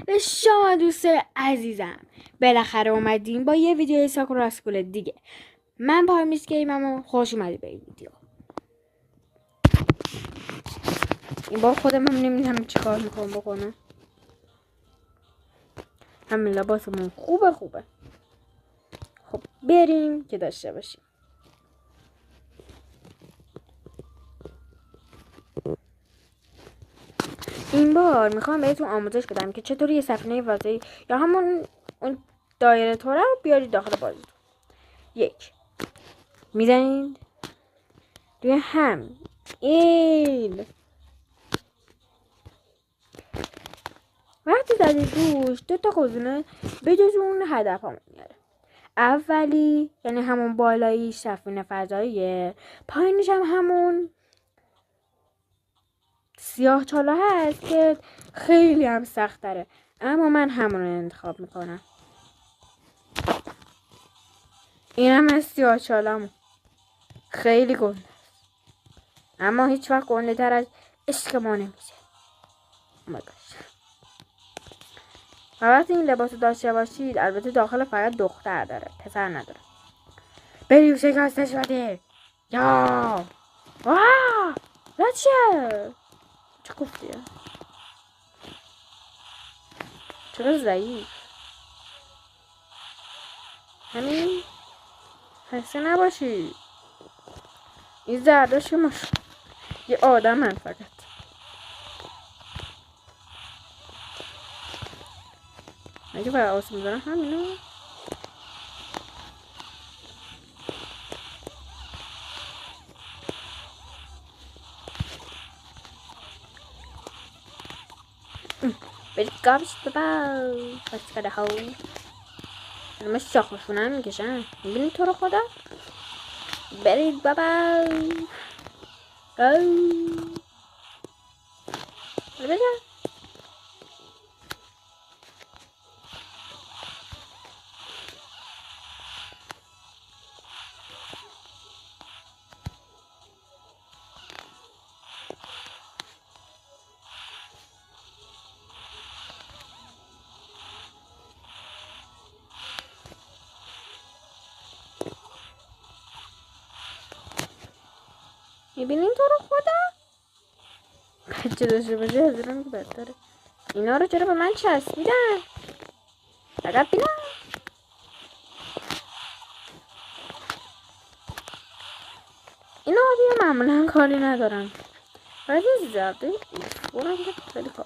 به شما دوستای عزیزم، بالاخره اومدیم با یه ویدیو ساکورا اسکول دیگه. من پارمیس گیمم و خوش اومدی به این ویدیو. این بار خودم هم نمیدونم چی کار میکنم بکنم. همین لباسمون خوبه. خب بریم که داشته باشیم. این بار میخوام بهتون آموزش بدم که چطوری یه سفینه فضایی یا همون اون دایره توره رو بیارید داخل بازیتون. 1 میزنید روی هم این وقتی زدید روش 2 تا گزینه بجز اون هدف هم میاره. اولی یعنی همون بالایی سفینه فضاییه، پایینش هم همون سیاه چاله هست که خیلی هم سخت تره، اما من همون رو انتخاب میکنم. این هم از سیاه چالم خیلی گنده است، اما هیچ وقت گنده تر از عشق ما نمیشه. وقتی این لباس داشته باشید، البته داخل فقط دختر داره، پسر نداره. بریم شکستش بده. یا واه چه گفتی؟ چرا ضعیف؟ همین خسته نباشی. این زرداش که یه آدم من فقط اگه برای آسم دارم همینو. برید گابش ببا بسکده ها همه شاخشونه هم میکشن. میبینی تو رو خدا؟ برید بابا بزن. میبینین تو رو خدا؟ بچه داشته باشه حضورم که بدتره. اینا رو چرا به من چسبیدن؟ فقط بینم اینا آدیه معمولا کاری ندارن، باید این زرده برم که خیلی کار.